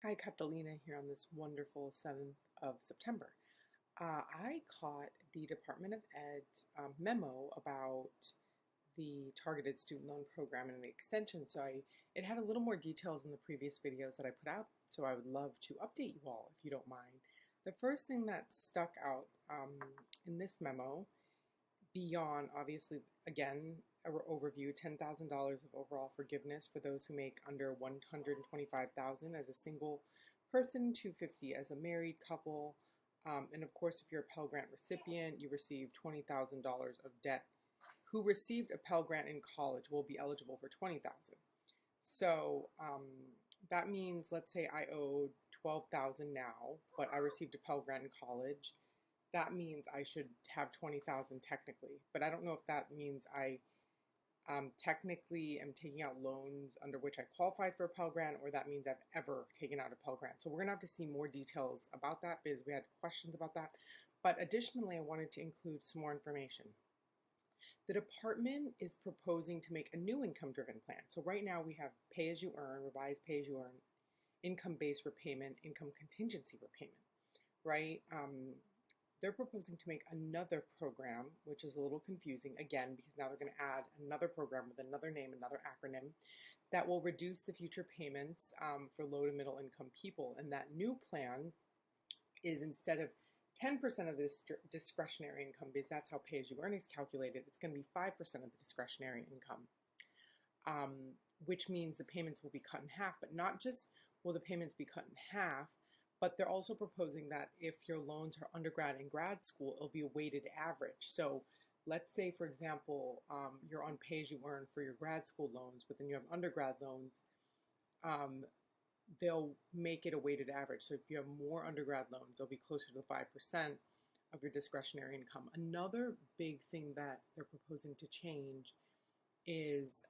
Hi, Catalina here on this wonderful 7th of September. I caught the Department of Ed memo about the targeted student loan program and the extension. It had a little more details in the previous videos that I put out, so I would love to update you all if you don't mind. The first thing that stuck out in this memo, beyond obviously, again, a overview, $10,000 of overall forgiveness for those who make under $125,000 as a single person, $250 as a married couple, and of course, if you're a Pell Grant recipient, you receive $20,000 of debt. Who received a Pell Grant in college will be eligible for $20,000. So that means, let's say I owed $12,000 now, but I received a Pell Grant in college. That means I should have $20,000 technically, but I don't know if that means I technically am taking out loans under which I qualified for a Pell Grant, or that means I've ever taken out a Pell Grant. So we're gonna have to see more details about that because we had questions about that. But additionally, I wanted to include some more information. The department is proposing to make a new income-driven plan. So right now we have pay-as-you-earn, revised pay-as-you-earn, income-based repayment, income contingency repayment, right? They're proposing to make another program, which is a little confusing, again, because now they're going to add another program with another name, another acronym, that will reduce the future payments for low to middle income people. And that new plan is, instead of 10% of this discretionary income, because that's how pay-as-you-earn is calculated, it's going to be 5% of the discretionary income, which means the payments will be cut in half. But not just will the payments be cut in half, but they're also proposing that if your loans are undergrad and grad school, it'll be a weighted average. So let's say, for example, you're on pay-as-you-earn for your grad school loans, but then you have undergrad loans, they'll make it a weighted average. So if you have more undergrad loans, they'll be closer to the 5% of your discretionary income. Another big thing that they're proposing to change is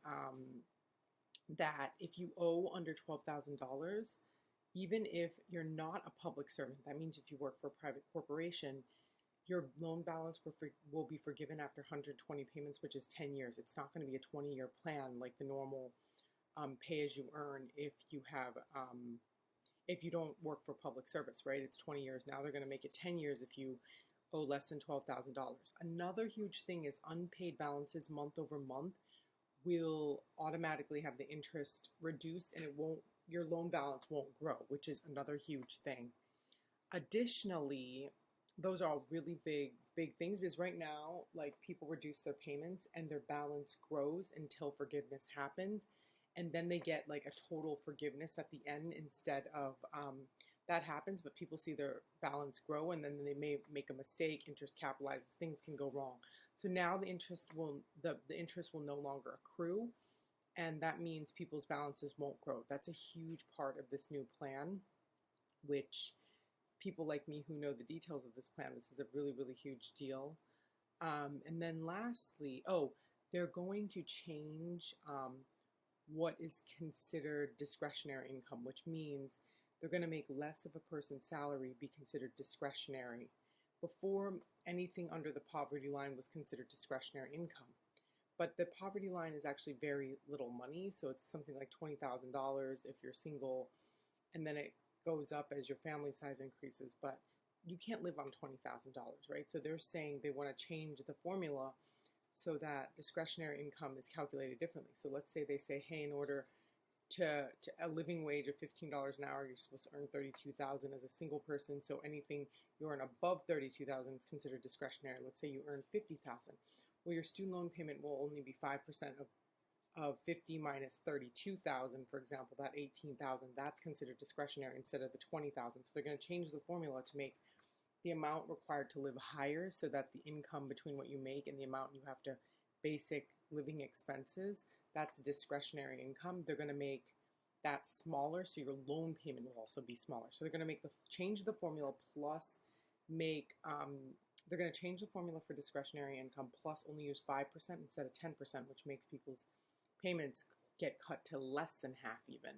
that if you owe under $12,000, even if you're not a public servant, that means if you work for a private corporation, your loan balance will be forgiven after 120 payments, which is 10 years. It's not going to be a 20-year plan like the normal pay-as-you-earn if you don't work for public service, right? It's 20 years. Now they're going to make it 10 years if you owe less than $12,000. Another huge thing is unpaid balances month over month will automatically have the interest reduced, and your loan balance won't grow, which is another huge thing. Additionally, those are all really big things, because right now, like, people reduce their payments and their balance grows until forgiveness happens, and then they get like a total forgiveness at the end instead of that happens, but people see their balance grow and then they may make a mistake, interest capitalizes, things can go wrong. So now the interest will no longer accrue, and that means people's balances won't grow. That's a huge part of this new plan, which people like me who know the details of this plan, this is a really, really huge deal. And then lastly, they're going to change what is considered discretionary income, which means they're going to make less of a person's salary be considered discretionary. Before, anything under the poverty line was considered discretionary income. But the poverty line is actually very little money, so it's something like $20,000 if you're single, and then it goes up as your family size increases, but you can't live on $20,000, right? So they're saying they want to change the formula so that discretionary income is calculated differently. So let's say they say, hey, in order to a living wage of $15 an hour, you're supposed to earn $32,000 as a single person. So anything you earn above $32,000 is considered discretionary. Let's say you earn $50,000. Well, your student loan payment will only be 5% of 50 minus 32,000, for example, that 18,000, that's considered discretionary instead of the 20,000. So they're going to change the formula to make the amount required to live higher, so that the income between what you make and the amount you have to basic living expenses, that's discretionary income. They're going to make that smaller, so your loan payment will also be smaller. So they're going to change the formula plus they're going to change the formula for discretionary income plus only use 5% instead of 10%, which makes people's payments get cut to less than half even.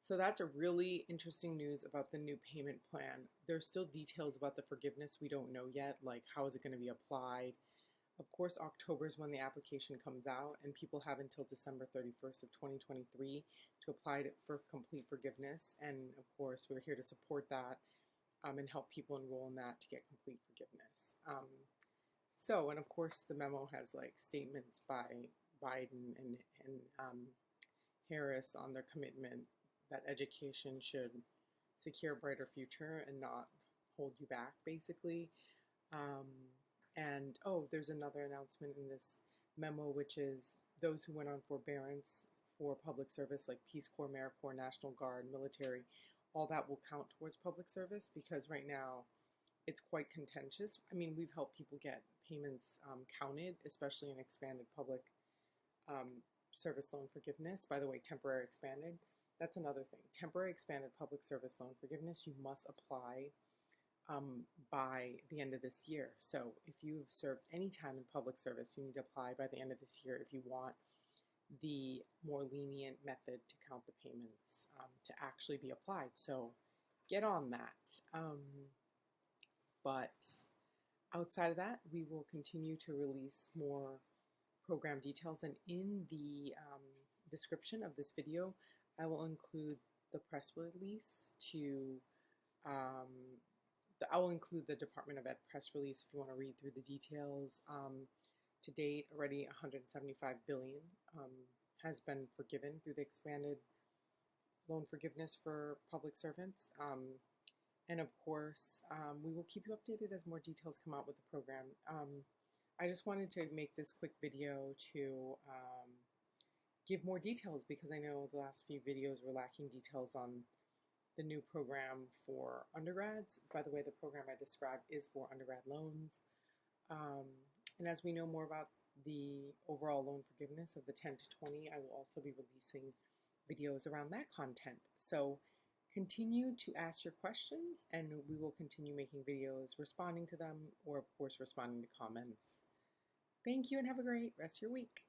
So that's a really interesting news about the new payment plan. There's still details about the forgiveness we don't know yet, like how is it going to be applied. Of course, October is when the application comes out, and people have until December 31st of 2023 to apply for complete forgiveness. And of course, we're here to support that and help people enroll in that to get complete forgiveness. And of course, the memo has like statements by Biden and Harris on their commitment that education should secure a brighter future and not hold you back, basically. There's another announcement in this memo, which is those who went on forbearance for public service, like Peace Corps, AmeriCorps, National Guard, military, all that will count towards public service, because right now it's quite contentious. I mean, we've helped people get payments counted, especially in expanded public service loan forgiveness. By the way, temporary expanded, that's another thing. Temporary expanded public service loan forgiveness, you must apply by the end of this year. So if you've served any time in public service, you need to apply by the end of this year if you want the more lenient method to count the payments to actually be applied. So get on that. But outside of that, we will continue to release more program details. And in the description of this video, I will include the press release I will include the Department of Ed press release if you want to read through the details. To date, already $175 billion has been forgiven through the expanded loan forgiveness for public servants. And of course, we will keep you updated as more details come out with the program. I just wanted to make this quick video to give more details, because I know the last few videos were lacking details on the new program for undergrads. By the way, the program I described is for undergrad loans. And as we know more about the overall loan forgiveness of the 10 to 20, I will also be releasing videos around that content. So continue to ask your questions, and we will continue making videos responding to them, or of course responding to comments. Thank you, and have a great rest of your week.